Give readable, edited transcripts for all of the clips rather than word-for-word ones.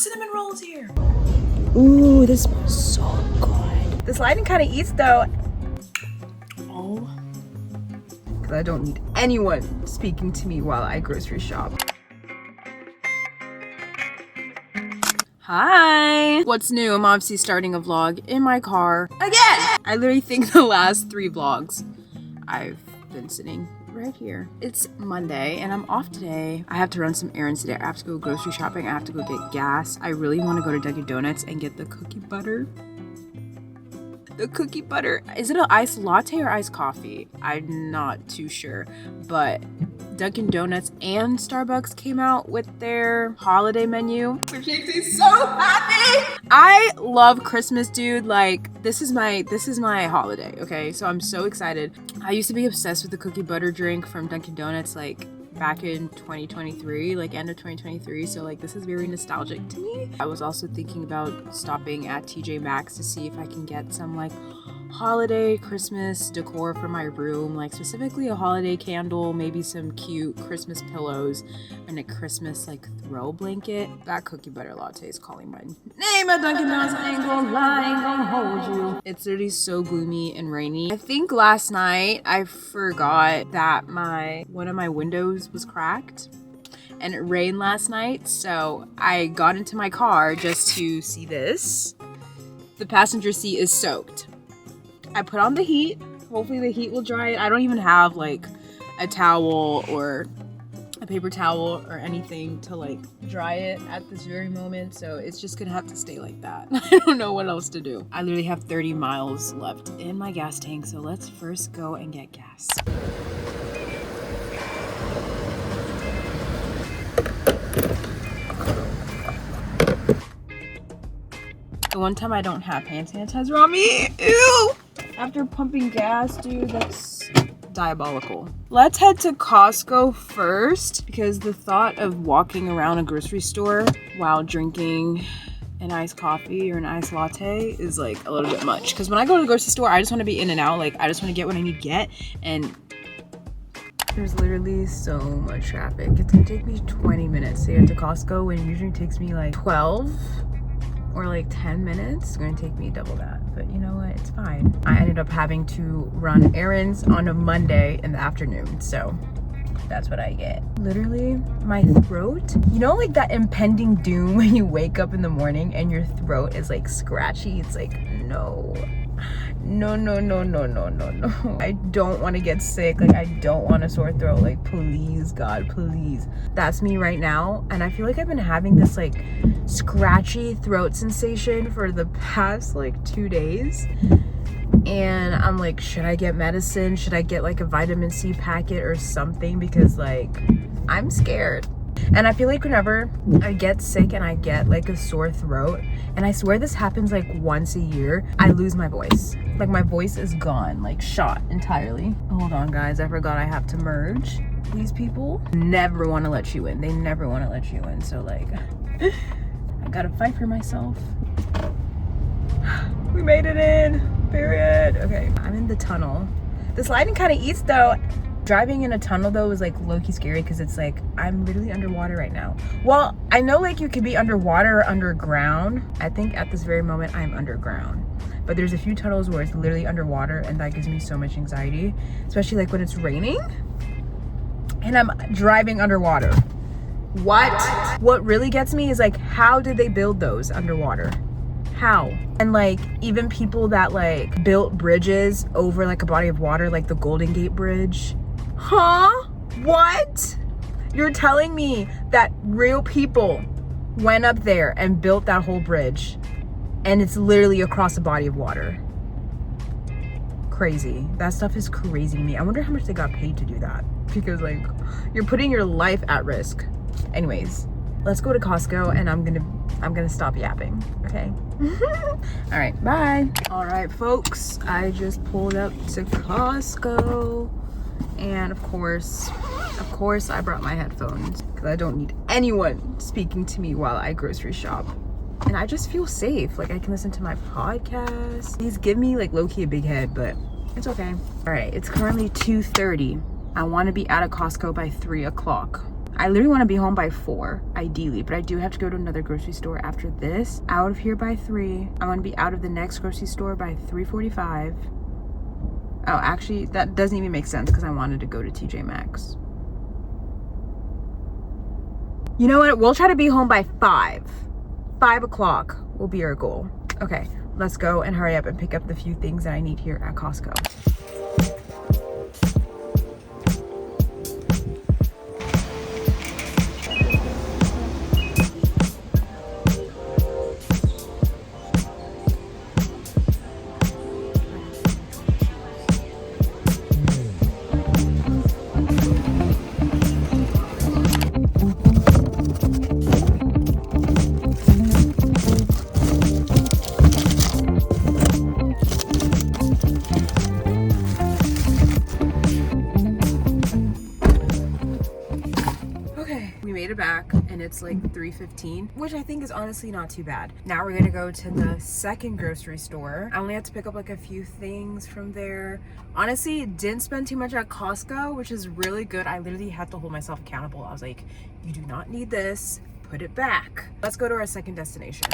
cinnamon rolls here. Ooh, this smells so good. This lighting kind of eats though. Oh. Because I don't need anyone speaking to me while I grocery shop. Hi! What's new? I'm obviously starting a vlog in my car again! I literally think the last 3 vlogs I've been sitting right here. It's Monday and I'm off today. I have to run some errands today. I have to go grocery shopping. I have to go get gas. I really want to go to Dunkin' Donuts and get the cookie butter. The cookie butter. Is it an iced latte or iced coffee? I'm not too sure, but Dunkin' Donuts and Starbucks came out with their holiday menu, which makes me so happy. I love Christmas, dude. Like, this is my holiday, okay? So I'm so excited. I used to be obsessed with the cookie butter drink from Dunkin' Donuts, like back in 2023, like end of 2023. So like this is very nostalgic to me. I was also thinking about stopping at TJ Maxx to see if I can get some like holiday Christmas decor for my room, like specifically a holiday candle, maybe some cute Christmas pillows, and a Christmas like throw blanket. That cookie butter latte is calling my name at Dunkin' Donuts. I ain't gonna lie, ain't gonna hold you. It's literally so gloomy and rainy. I think last night I forgot that one of my windows was cracked. And it rained last night, so I got into my car just to see this. The passenger seat is soaked. I put on the heat. Hopefully the heat will dry it. I don't even have like a towel or a paper towel or anything to like dry it at this very moment. So it's just gonna have to stay like that. I don't know what else to do. I literally have 30 miles left in my gas tank. So let's first go and get gas. The one time I don't have hand sanitizer on me, ew! After pumping gas, dude, that's diabolical. Let's head to Costco first because the thought of walking around a grocery store while drinking an iced coffee or an iced latte is like a little bit much. Because when I go to the grocery store, I just want to be in and out. Like, I just want to get what I need to get. And there's literally so much traffic. It's gonna take me 20 minutes to get to Costco when it usually takes me like 12 or like 10 minutes. It's gonna take me double that, but you know what, it's fine. I ended up having to run errands on a Monday in the afternoon, so that's what I get. Literally, my throat, you know, like that impending doom when you wake up in the morning and your throat is like scratchy. It's like, no. I don't want to get sick. Like, I don't want a sore throat. Like, please, God, please. That's me right now. And I feel like I've been having this like scratchy throat sensation for the past like 2 days. And I'm like, should I get medicine? Should I get like a vitamin C packet or something? Because like, I'm scared. And I feel like whenever I get sick and I get like a sore throat, and I swear this happens like once a year, I lose my voice. Like, my voice is gone, like shot entirely. Hold on, guys, I forgot I have to merge. These people never want to let you in. They never want to let you in. So like, I gotta fight for myself. We made it in, period. Okay, I'm in the tunnel. This lighting kind of eats though. Driving in a tunnel though is like low-key scary because it's like I'm literally underwater right now. Well, I know like you could be underwater or underground. I think at this very moment I'm underground, but there's a few tunnels where it's literally underwater, and that gives me so much anxiety, especially like when it's raining and I'm driving underwater. What really gets me is like, how did they build those underwater? How? And like, even people that like built bridges over like a body of water, like the Golden Gate Bridge. Huh? What? You're telling me that real people went up there and built that whole bridge and it's literally across a body of water? Crazy. That stuff is crazy to me. I wonder how much they got paid to do that, because like, you're putting your life at risk. Anyways, let's go to Costco and I'm gonna stop yapping, okay? All right, bye. All right, folks, I just pulled up to Costco, and of course I brought my headphones because I don't need anyone speaking to me while I grocery shop. And I just feel safe. Like, I can listen to my podcast. These give me like low-key a big head, but it's okay. All right, it's currently 2:30. I want to be out of Costco by 3 o'clock. I literally want to be home by 4, ideally, but I do have to go to another grocery store after this. Out of here by 3. I want to be out of the next grocery store by 3:45. Oh, actually, that doesn't even make sense because I wanted to go to TJ Maxx. You know what? We'll try to be home by 5. 5 o'clock will be our goal. Okay, let's go and hurry up and pick up the few things that I need here at Costco. Back and it's like 3:15, which I think is honestly not too bad. Now we're gonna go to the second grocery store. I only had to pick up like a few things from there. Honestly, didn't spend too much at Costco, which is really good. I literally had to hold myself accountable. I was like, you do not need this, put it back. Let's go to our second destination.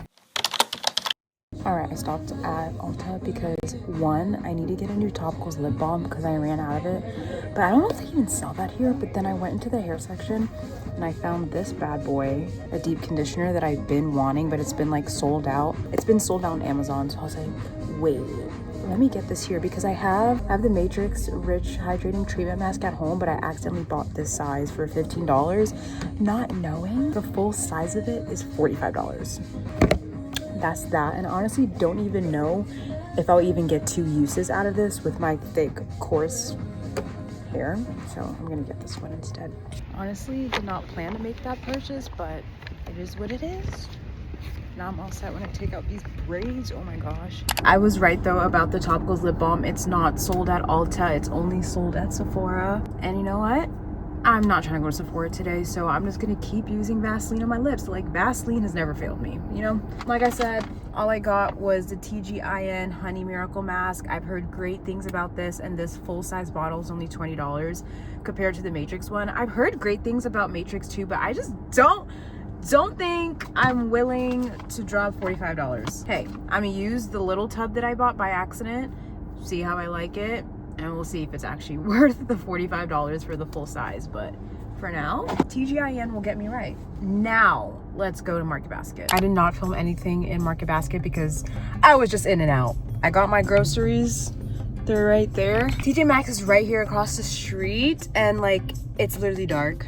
All right, I stopped at Ulta because one, I need to get a new topicals lip balm because I ran out of it. But I don't know if they even sell that here, but then I went into the hair section and I found this bad boy, a deep conditioner that I've been wanting, but it's been like sold out. It's been sold out on Amazon, so I was like, wait, let me get this here because I have the Matrix Rich Hydrating Treatment Mask at home, but I accidentally bought this size for $15, not knowing the full size of it is $45. That's that, and honestly don't even know if I'll even get 2 uses out of this with my thick coarse hair, so I'm gonna get this one instead. Honestly did not plan to make that purchase, but it is what it is. Now I'm all set when I take out these braids. Oh my gosh, I was right though about the topicals lip balm. It's not sold at Ulta, it's only sold at Sephora. And you know what, I'm not trying to go to Sephora today, so I'm just gonna keep using Vaseline on my lips. Like, Vaseline has never failed me, you know? Like I said, all I got was the TGIN Honey Miracle Mask. I've heard great things about this, and this full-size bottle is only $20 compared to the Matrix one. I've heard great things about Matrix too, but I just don't think I'm willing to drop $45. Hey, I'm gonna use the little tub that I bought by accident, see how I like it, and we'll see if it's actually worth the $45 for the full size. But for now, TGIN will get me right. Now, let's go to Market Basket. I did not film anything in Market Basket because I was just in and out. I got my groceries. They're right there. TJ Maxx is right here across the street, and like, it's literally dark.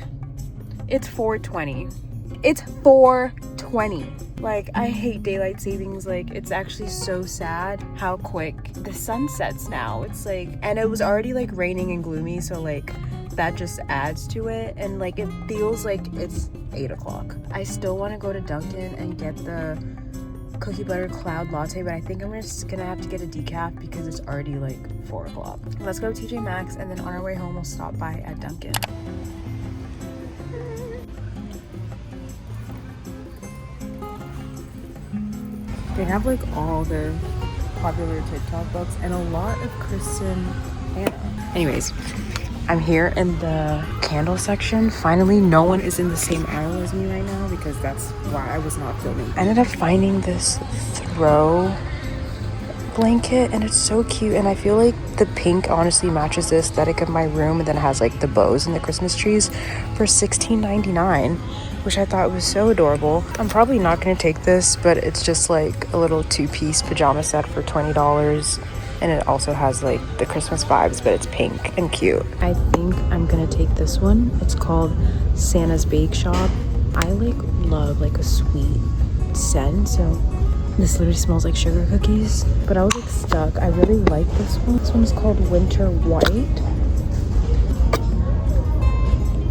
It's 4:20. It's 4:20. Like, I hate daylight savings. Like, it's actually so sad how quick the sun sets now. It's like, and it was already like raining and gloomy, so like that just adds to it, and like it feels like it's 8 o'clock. I still want to go to Dunkin and get the cookie butter cloud latte, but I think I'm just gonna have to get a decaf because it's already like 4 o'clock. Let's go to TJ Maxx, and then on our way home we'll stop by at Dunkin. They have like all the popular TikTok books and a lot of Kristen Hannah. Anyways, I'm here in the candle section. Finally, no one is in the same aisle as me right now because that's why I was not filming. I ended up finding this throw blanket and it's so cute, and I feel like the pink honestly matches the aesthetic of my room, and then it has like the bows and the Christmas trees for $16.99, which I thought was so adorable. I'm probably not going to take this, but it's just like a little 2-piece pajama set for $20, and it also has like the Christmas vibes, but it's pink and cute. I think I'm going to take this one. It's called Santa's Bake Shop. I like love like a sweet scent, so this literally smells like sugar cookies, but I was like stuck. I really like this one. This one is called Winter White.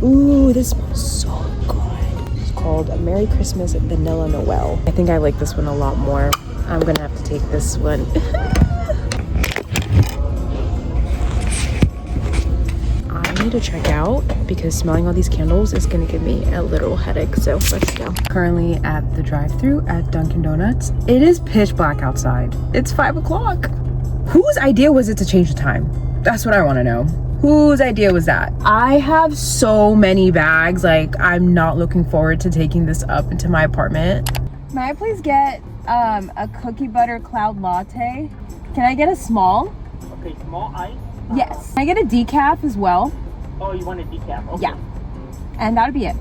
Ooh, this smells so good. It's called Merry Christmas Vanilla Noel. I think I like this one a lot more. I'm gonna have to take this one. I need to check out because smelling all these candles is gonna give me a literal headache, so let's go. Currently at the drive-thru at Dunkin Donuts. It is pitch black outside. It's 5 o'clock. Whose idea was it to change the time? That's what I want to know. Whose idea was that? I have so many bags. Like, I'm not looking forward to taking this up into my apartment. May I please get a cookie butter cloud latte? Can I get a small? Okay, small ice? Yes. Can I get a decaf as well? Oh, you want a decaf? Okay. Yeah. And that'd be it.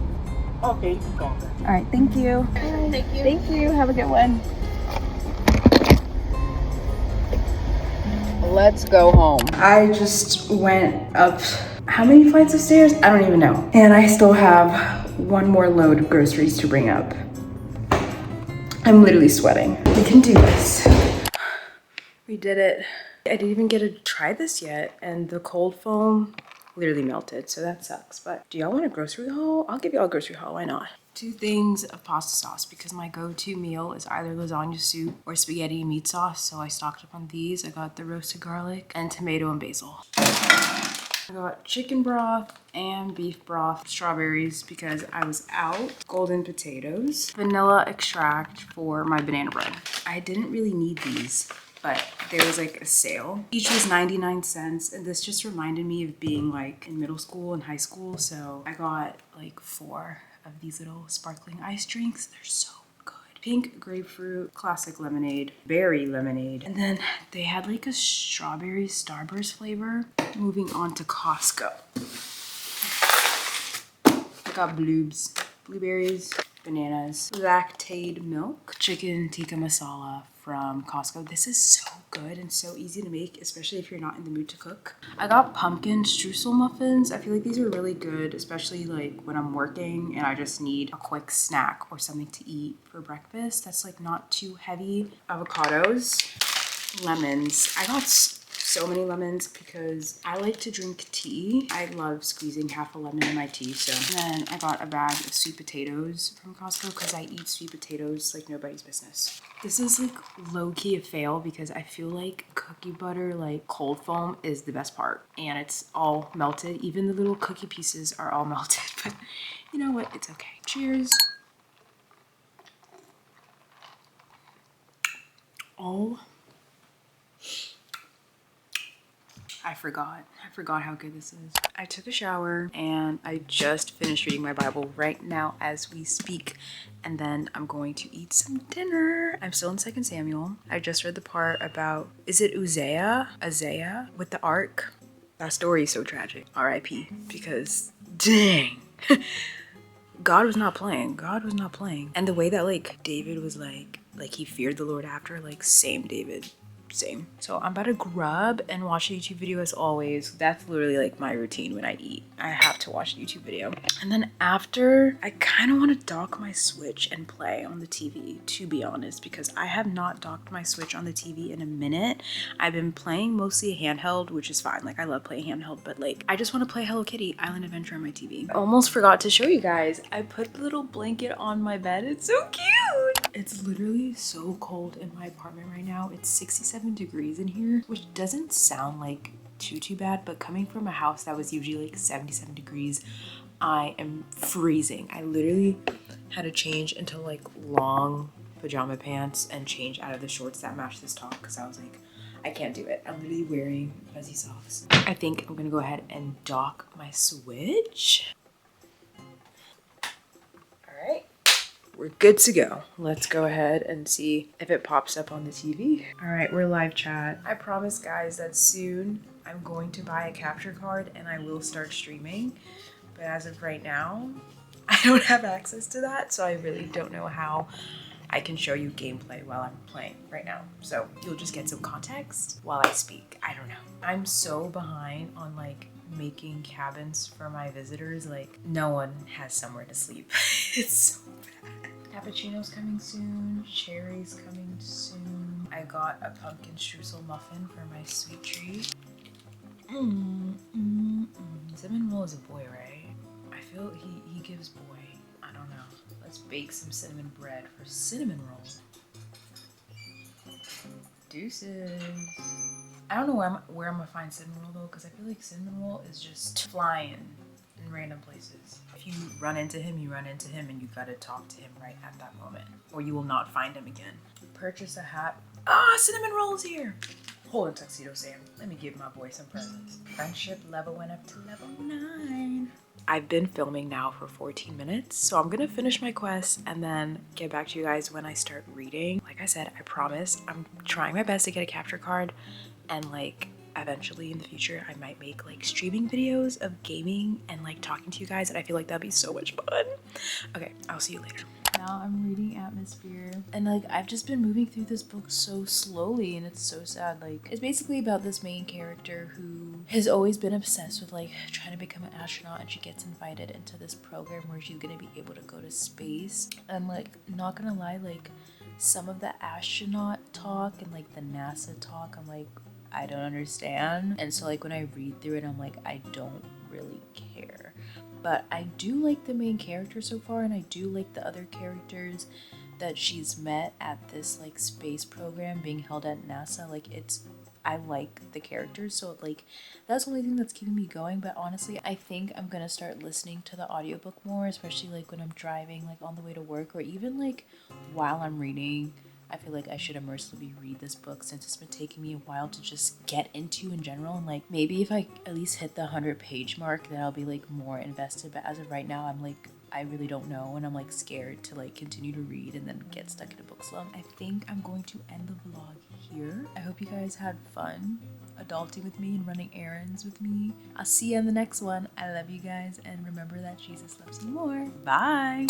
Okay, you can go then. All right, thank you. Thank you. Thank you. Have a good one. Let's go home. I just went up how many flights of stairs? I don't even know. And I still have one more load of groceries to bring up. I'm literally sweating. We can do this. We did it. I didn't even get to try this yet, and the cold foam literally melted, so that sucks. But do y'all want a grocery haul? I'll give y'all a grocery haul, why not? 2 things of pasta sauce because my go-to meal is either lasagna soup or spaghetti meat sauce, so I stocked up on these. I got the roasted garlic and tomato and basil. I got chicken broth and beef broth, strawberries because I was out, golden potatoes, vanilla extract for my banana bread. I didn't really need these, but there was like a sale. Each was 99 cents, and this just reminded me of being like in middle school and high school, so I got like 4 of these little sparkling ice drinks. They're so good. Pink grapefruit, classic lemonade, berry lemonade, and then they had like a strawberry Starburst flavor. Moving on to Costco. I got blueberries, bananas, lactate milk, chicken tikka masala from Costco. This is so good and so easy to make, especially if you're not in the mood to cook. I got pumpkin streusel muffins. I feel like these are really good, especially like when I'm working and I just need a quick snack or something to eat for breakfast that's like not too heavy. Avocados, lemons. I got so many lemons because I like to drink tea. I love squeezing half a lemon in my tea. So and then I got a bag of sweet potatoes from Costco because I eat sweet potatoes like nobody's business. This is like low-key a fail because I feel like cookie butter, like cold foam, is the best part, and it's all melted. Even the little cookie pieces are all melted, but you know what, it's okay. Cheers. Oh, I forgot how good this is. I took a shower and I just finished reading my Bible right now as we speak. And then I'm going to eat some dinner. I'm still in 2 Samuel. I just read the part about, is it Isaiah with the ark? That story is so tragic. R.I.P. Because dang. God was not playing. God was not playing. And the way that like David was like he feared the Lord after, like same David. Same. So I'm about to grub and watch a YouTube video as always. That's literally like my routine when I eat. I have to watch a YouTube video. And then after, I kind of want to dock my Switch and play on the TV, to be honest, because I have not docked my Switch on the TV in a minute. I've been playing mostly handheld, which is fine. Like I love playing handheld, but like I just want to play Hello Kitty Island Adventure on my TV. I almost forgot to show you guys. I put the little blanket on my bed. It's so cute. It's literally so cold in my apartment right now. It's 67 degrees in here, which doesn't sound like too bad, but coming from a house that was usually like 77 degrees, I am freezing. I literally had to change into like long pajama pants and change out of the shorts that match this top because I was like, I can't do it. I'm literally wearing fuzzy socks. I think I'm gonna go ahead and dock my Switch. All right. We're good to go. Let's go ahead and see if it pops up on the TV. All right, we're live chat. I promise guys that soon I'm going to buy a capture card and I will start streaming. But as of right now, I don't have access to that. So I really don't know how I can show you gameplay while I'm playing right now. So you'll just get some context while I speak. I don't know. I'm so behind on like making cabins for my visitors. Like no one has somewhere to sleep. It's so bad. Cappuccino's coming soon. Cherry's coming soon. I got a pumpkin streusel muffin for my sweet treat. Cinnamon roll is a boy, right? I feel he gives boy. I don't know. Let's bake some cinnamon bread for cinnamon rolls. Deuces. I don't know where I'm gonna find cinnamon roll though, because I feel like cinnamon roll is just flying in random places. If you run into him, you run into him, and you gotta talk to him right at that moment, or you will not find him again. Purchase a hat. Ah, cinnamon roll is here. Hold on, Tuxedo Sam. Let me give my boy some presents. Friendship level went up to level 9. I've been filming now for 14 minutes, so I'm gonna finish my quest and then get back to you guys when I start reading. Like I said, I promise I'm trying my best to get a capture card, and like eventually in the future I might make like streaming videos of gaming and like talking to you guys, and I feel like that'd be so much fun. Okay, I'll see you later. Now I'm reading Atmosphere, and like I've just been moving through this book so slowly, and it's so sad. Like it's basically about this main character who has always been obsessed with like trying to become an astronaut, and she gets invited into this program where she's gonna be able to go to space. And like, not gonna lie, like some of the astronaut talk and like the NASA talk, I'm like, I don't understand. And so like when I read through it, I'm like, I don't really care. But I do like the main character so far, and I do like the other characters that she's met at this like space program being held at NASA. Like I like the characters, so like that's the only thing that's keeping me going. But honestly, I think I'm gonna start listening to the audiobook more, especially like when I'm driving, like on the way to work, or even like while I'm reading. I feel like I should immersively read this book since it's been taking me a while to just get into in general. And like maybe if I at least hit the 100-page mark, then I'll be like more invested. But as of right now, I'm like, I really don't know, and I'm like scared to like continue to read and then get stuck in a book slump. I think I'm going to end the vlog here. I hope you guys had fun adulting with me and running errands with me. I'll see you in the next one. I love you guys, and remember that Jesus loves you more. Bye.